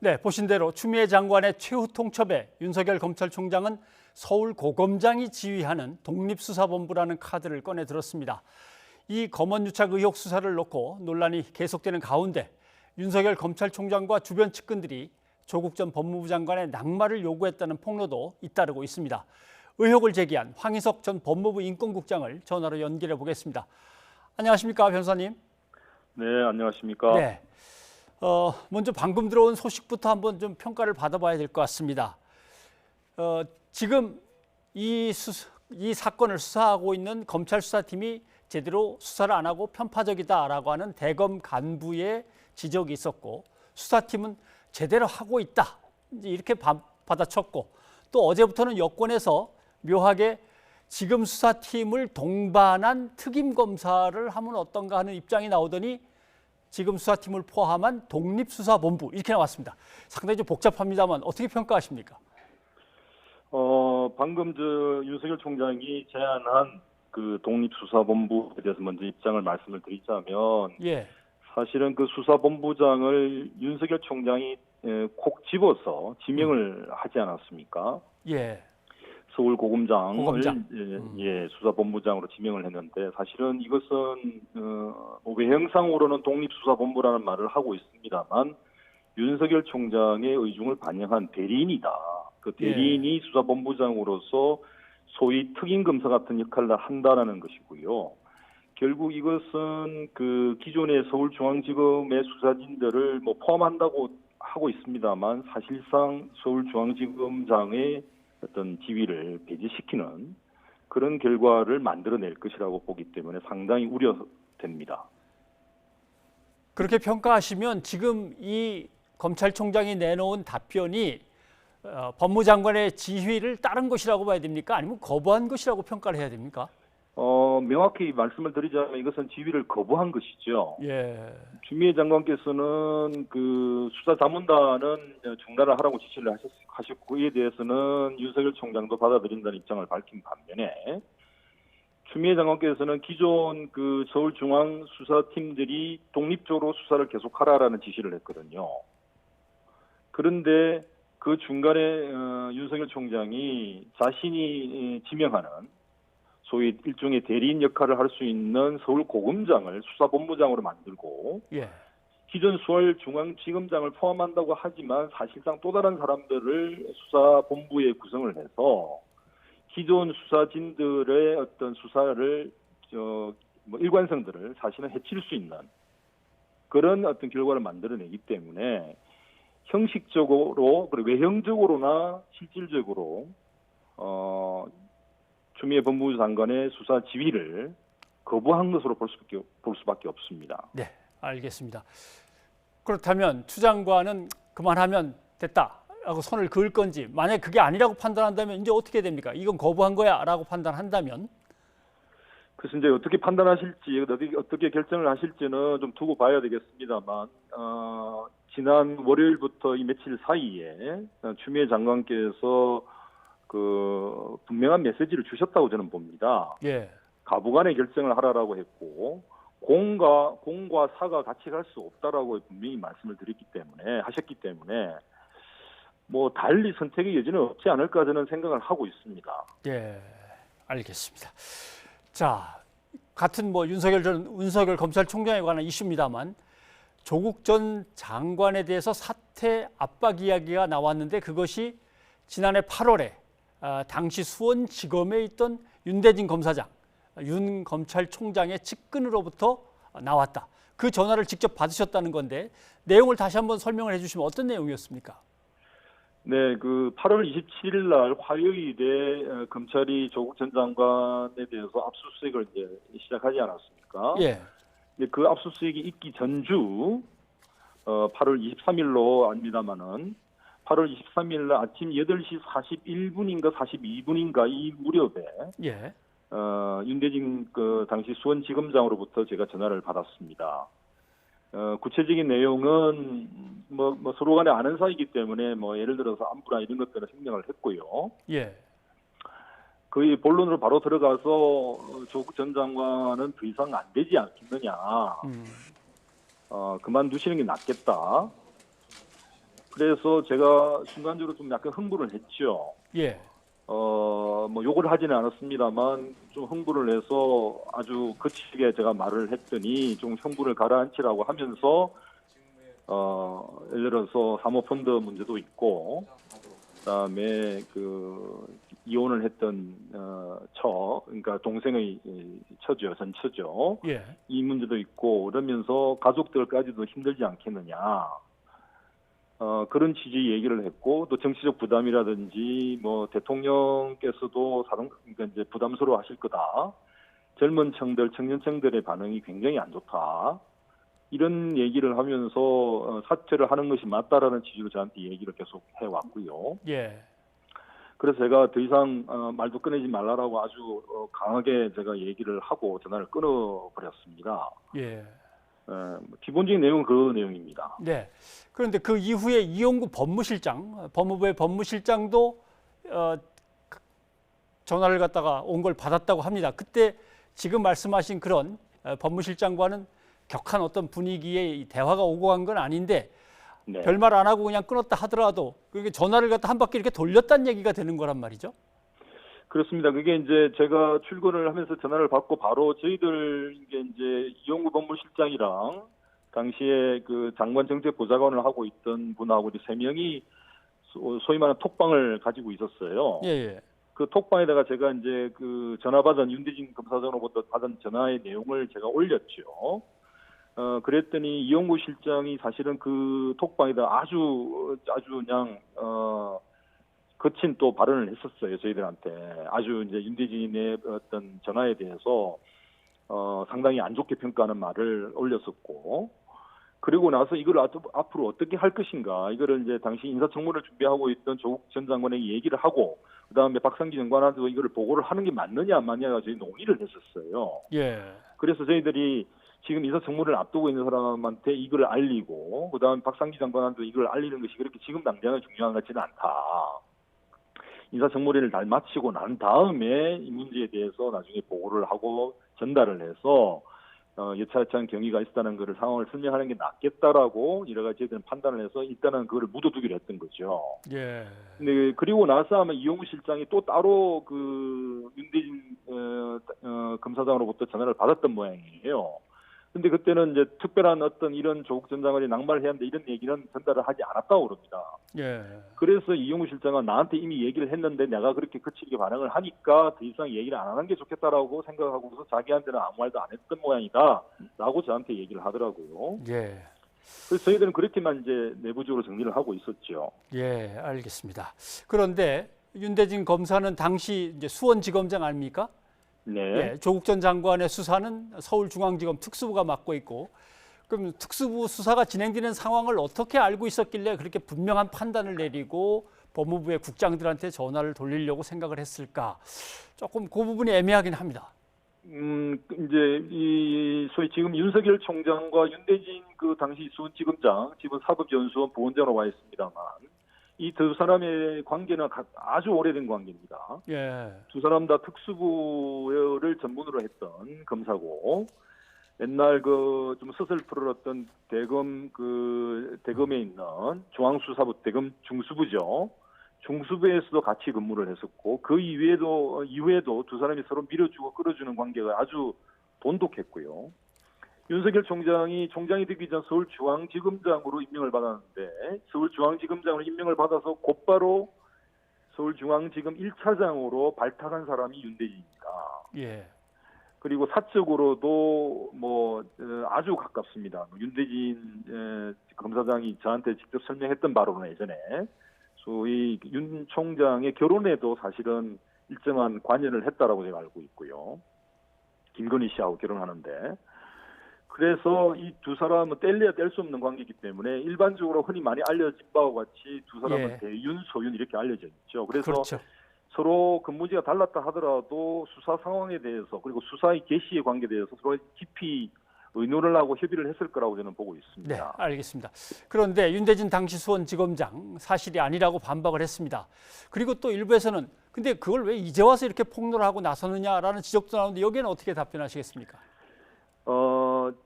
네, 보신 대로 추미애 장관의 최후 통첩에 윤석열 검찰총장은 서울고검장이 지휘하는 독립수사본부라는 카드를 꺼내 들었습니다. 이 검언유착 의혹 수사를 놓고 논란이 계속되는 가운데 윤석열 검찰총장과 주변 측근들이 조국 전 법무부 장관의 낙마를 요구했다는 폭로도 잇따르고 있습니다. 의혹을 제기한 황희석 전 법무부 인권국장을 전화로 연결해 보겠습니다. 안녕하십니까, 변호사님? 네, 안녕하십니까? 네. 먼저 방금 들어온 소식부터 한번 좀 평가를 받아봐야 될 것 같습니다. 지금 이 사건을 수사하고 있는 검찰 수사팀이 제대로 수사를 안 하고 편파적이다라고 하는 대검 간부의 지적이 있었고, 수사팀은 제대로 하고 있다 이렇게 받아쳤고, 또 어제부터는 여권에서 묘하게 지금 수사팀을 동반한 특임 검사를 하면 어떤가 하는 입장이 나오더니 지금 수사팀을 포함한 독립수사본부 이렇게 나왔습니다. 상당히 좀 복잡합니다만 어떻게 평가하십니까? 방금 윤석열 총장이 제안한 그 독립수사본부에 대해서 먼저 입장을 말씀을 드리자면, 예. 사실은 그 수사본부장을 윤석열 총장이 콕 집어서 지명을 하지 않았습니까? 예. 서울고검장을 수사본부장으로 지명을 했는데, 사실은 이것은 외형상으로는 독립수사본부라는 말을 하고 있습니다만 윤석열 총장의 의중을 반영한 대리인이다. 그 대리인이 수사본부장으로서 소위 특임검사 같은 역할을 한다라는 것이고요. 결국 이것은 그 기존의 서울중앙지검의 수사진들을 포함한다고 하고 있습니다만, 사실상 서울중앙지검장의 어떤 지위를 배제시키는 그런 결과를 만들어낼 것이라고 보기 때문에 상당히 우려됩니다. 그렇게 평가하시면 지금 이 검찰총장이 내놓은 답변이 법무장관의 지휘를 따른 것이라고 봐야 됩니까? 아니면 거부한 것이라고 평가를 해야 됩니까? 명확히 말씀을 드리자면 이것은 지휘를 거부한 것이죠. 예. 추미애 장관께서는 그 수사자문단은 중단을 하라고 지시를 하셨고, 이에 대해서는 윤석열 총장도 받아들인다는 입장을 밝힌 반면에, 추미애 장관께서는 기존 그 서울중앙수사팀들이 독립적으로 수사를 계속하라라는 지시를 했거든요. 그런데 그 중간에 윤석열 총장이 자신이 지명하는 소위 일종의 대리인 역할을 할 수 있는 서울고검장을 수사본부장으로 만들고, 기존 서울중앙지검장을 포함한다고 하지만 사실상 또 다른 사람들을 수사본부에 구성을 해서 기존 수사진들의 어떤 수사를 일관성들을 사실은 해칠 수 있는 그런 어떤 결과를 만들어내기 때문에 형식적으로 그리고 외형적으로나 실질적으로 추미애 법무부 장관의 수사 지휘를 거부한 것으로 볼 수밖에 없습니다. 네, 알겠습니다. 그렇다면 추 장관은 그만하면 됐다라고 손을 그을 건지, 만약에 그게 아니라고 판단한다면 이제 어떻게 됩니까? 이건 거부한 거야라고 판단한다면? 그래서 이제 어떻게 판단하실지, 어떻게 결정을 하실지는 좀 두고 봐야 되겠습니다만, 지난 월요일부터 이 며칠 사이에 추미애 장관께서 그 분명한 메시지를 주셨다고 저는 봅니다. 예. 가부간의 결정을 하라라고 했고, 공과 사가 같이 갈 수 없다라고 분명히 말씀을 하셨기 때문에 달리 선택의 여지는 없지 않을까 저는 생각을 하고 있습니다. 예, 알겠습니다. 자, 같은 윤석열 검찰총장에 관한 이슈입니다만, 조국 전 장관에 대해서 사퇴 압박 이야기가 나왔는데, 그것이 지난해 8월에 당시 수원지검에 있던 윤대진 검사장, 윤 검찰총장의 측근으로부터 나왔다. 그 전화를 직접 받으셨다는 건데, 내용을 다시 한번 설명을 해주시면 어떤 내용이었습니까? 네, 그 8월 27일 날 화요일에 검찰이 조국 전 장관에 대해서 압수수색을 이제 시작하지 않았습니까? 예. 그 압수수색이 있기 전주 8월 23일로 압니다만은 8월 23일 날 아침 8시 41분인가 42분인가 이 무렵에 윤대진 그 당시 수원지검장으로부터 제가 전화를 받았습니다. 구체적인 내용은 서로 간에 아는 사이이기 때문에 예를 들어서 안부나 이런 것들은 생략을 했고요. 거의 본론으로 바로 들어가서 조국 전 장관은 더 이상 안 되지 않겠느냐. 그만두시는 게 낫겠다. 그래서 제가 순간적으로 좀 약간 흥분을 했죠. 예. 뭐 욕을 하지는 않았습니다만 좀 흥분을 해서 아주 거칠게 제가 말을 했더니 좀 흥분을 가라앉히라고 하면서 예를 들어서 사모펀드 문제도 있고 그다음에 그 이혼을 했던 그러니까 동생의 처죠, 전 처죠. 예. 이 문제도 있고 그러면서 가족들까지도 힘들지 않겠느냐. 그런 취지의 얘기를 했고 또 정치적 부담이라든지 뭐 대통령께서도 그러니까 이제 부담스러워 하실 거다. 젊은 층들, 청년층들의 반응이 굉장히 안 좋다. 이런 얘기를 하면서 사퇴를 하는 것이 맞다라는 취지로 저한테 얘기를 계속 해왔고요. 예. 그래서 제가 더 이상 말도 꺼내지 말라라고 아주 강하게 제가 얘기를 하고 전화를 끊어버렸습니다. 예. 기본적인 내용은 그 내용입니다. 네. 그런데 그 이후에 이용구 법무실장, 법무부의 법무실장도 전화를 갖다가 온 걸 받았다고 합니다. 그때 지금 말씀하신 그런 법무실장과는 격한 어떤 분위기의 대화가 오고 간 건 아닌데 네. 별말 안 하고 그냥 끊었다 하더라도 그게 전화를 갖다 한 바퀴 이렇게 돌렸다는 얘기가 되는 거란 말이죠. 그렇습니다. 그게 이제 제가 출근을 하면서 전화를 받고 바로 저희들 이제 이용구 법무실장이랑 당시에 그 장관 정책보좌관을 하고 있던 분하고 이제 3명이 소위 말하는 톡방을 가지고 있었어요. 예, 예. 그 톡방에다가 제가 이제 그 전화 받은 윤대진 검사장으로부터 받은 전화의 내용을 제가 올렸죠. 그랬더니 이용구 실장이 사실은 그 톡방에다 아주 그냥 거친 또 발언을 했었어요. 저희들한테 아주 이제 윤대진의 어떤 전화에 대해서 상당히 안 좋게 평가하는 말을 올렸었고, 그리고 나서 이걸 앞으로 어떻게 할 것인가, 이거를 이제 당시 인사청문회를 준비하고 있던 조국 전 장관에게 얘기를 하고, 그 다음에 박상기 장관한테도 이거를 보고를 하는 게 맞느냐 안 맞느냐가 저희 논의를 했었어요. 예. 그래서 저희들이 지금 인사청문회를 앞두고 있는 사람한테 이걸 알리고, 그 다음에 박상기 장관한테도 이걸 알리는 것이 그렇게 지금 당장은 중요한 것 같지는 않다. 인사청문회를 잘 마치고 난 다음에 이 문제에 대해서 나중에 보고를 하고 전달을 해서 여차여차한 경위가 있었다는 것을 상황을 설명하는 게 낫겠다라고 여러 가지 저희들은 판단을 해서 일단은 그걸 묻어두기로 했던 거죠. 예. 근데 그리고 나서 아마 이용구 실장이 또 따로 그 윤대진 검사장으로부터 전화를 받았던 모양이에요. 근데 그때는 이제 특별한 어떤 이런 조국 전 장관이 낙마를 해야 하는데 이런 얘기는 전달을 하지 않았다고 그럽니다. 예. 그래서 이용구 실장은 나한테 이미 얘기를 했는데 내가 그렇게 거칠게 반응을 하니까 더 이상 얘기를 안 하는 게 좋겠다라고 생각하고서 자기한테는 아무 말도 안 했던 모양이다라고 저한테 얘기를 하더라고요. 예. 그래서 저희들은 그렇게만 이제 내부적으로 정리를 하고 있었죠. 예, 알겠습니다. 그런데 윤대진 검사는 당시 이제 수원지검장 아닙니까? 네. 예, 조국 전 장관의 수사는 서울중앙지검 특수부가 맡고 있고, 그럼 특수부 수사가 진행되는 상황을 어떻게 알고 있었길래 그렇게 분명한 판단을 내리고 법무부의 국장들한테 전화를 돌리려고 생각을 했을까? 조금 그 부분이 애매하긴 합니다. 이제 이 소위 지금 윤석열 총장과 윤대진 그 당시 수원지검장, 지금 사법연수원 부원장으로 와 있습니다만, 이 두 사람의 관계는 아주 오래된 관계입니다. 예. 두 사람 다 특수부를 전문으로 했던 검사고, 옛날 그 좀 서슬프러졌던 대검에 있는 중앙수사부 대검 중수부죠. 중수부에서도 같이 근무를 했었고, 그 이후에도 두 사람이 서로 밀어주고 끌어주는 관계가 아주 돈독했고요. 윤석열 총장이 되기 전 서울중앙지검장으로 임명을 받았는데, 서울중앙지검장으로 임명을 받아서 곧바로 서울중앙지검 1차장으로 발탁한 사람이 윤대진입니다. 예. 그리고 사적으로도 뭐 아주 가깝습니다. 윤대진 검사장이 저한테 직접 설명했던 바로는 예전에 소위 윤 총장의 결혼에도 사실은 일정한 관여를 했다라고 제가 알고 있고요. 김건희 씨하고 결혼하는데, 그래서 이 두 사람은 뗄래야 뗄 수 없는 관계이기 때문에 일반적으로 흔히 많이 알려진 바와 같이 두 사람은 예. 대윤, 소윤 이렇게 알려져 있죠. 그래서 그렇죠. 서로 근무지가 달랐다 하더라도 수사 상황에 대해서, 그리고 수사의 개시의 관계에 대해서 서로 깊이 의논을 하고 협의를 했을 거라고 저는 보고 있습니다. 네, 알겠습니다. 그런데 윤대진 당시 수원지검장 사실이 아니라고 반박을 했습니다. 그리고 또 일부에서는 근데 그걸 왜 이제 와서 이렇게 폭로를 하고 나서느냐라는 지적도 나오는데 여기에는 어떻게 답변하시겠습니까?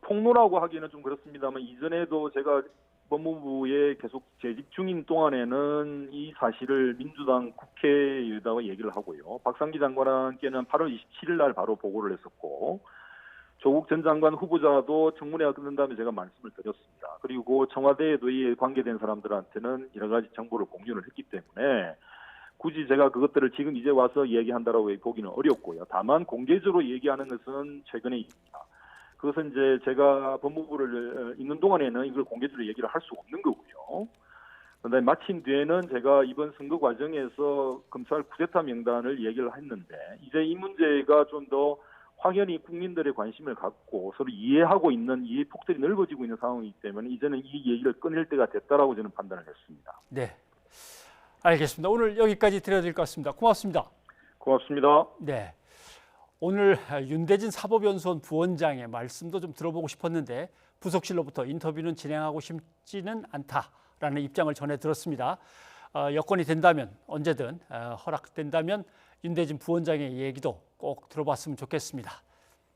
폭로라고 하기는 좀 그렇습니다만 이전에도 제가 법무부에 계속 재직 중인 동안에는 이 사실을 민주당 국회에다가 얘기를 하고요. 박상기 장관께는 8월 27일 날 바로 보고를 했었고, 조국 전 장관 후보자도 청문회가 끝난 다음에 제가 말씀을 드렸습니다. 그리고 청와대에도 이 관계된 사람들한테는 여러 가지 정보를 공유를 했기 때문에 굳이 제가 그것들을 지금 이제 와서 얘기한다라고 보기는 어렵고요. 다만 공개적으로 얘기하는 것은 최근에 있습니다. 그것은 이제 제가 법무부를 있는 동안에는 이걸 공개적으로 얘기를 할 수 없는 거고요. 그런데 마침 뒤에는 제가 이번 선거 과정에서 검찰 쿠데타 명단을 얘기를 했는데 이제 이 문제가 좀 더 확연히 국민들의 관심을 갖고 서로 이해하고 있는 이해 폭들이 넓어지고 있는 상황이기 때문에 이제는 이 얘기를 꺼낼 때가 됐다라고 저는 판단을 했습니다. 네, 알겠습니다. 오늘 여기까지 드려야 될 것 같습니다. 고맙습니다. 고맙습니다. 네, 오늘 윤대진 사법연수원 부원장의 말씀도 좀 들어보고 싶었는데 부속실로부터 인터뷰는 진행하고 싶지는 않다라는 입장을 전해 들었습니다. 여건이 된다면 언제든 허락된다면 윤대진 부원장의 얘기도 꼭 들어봤으면 좋겠습니다.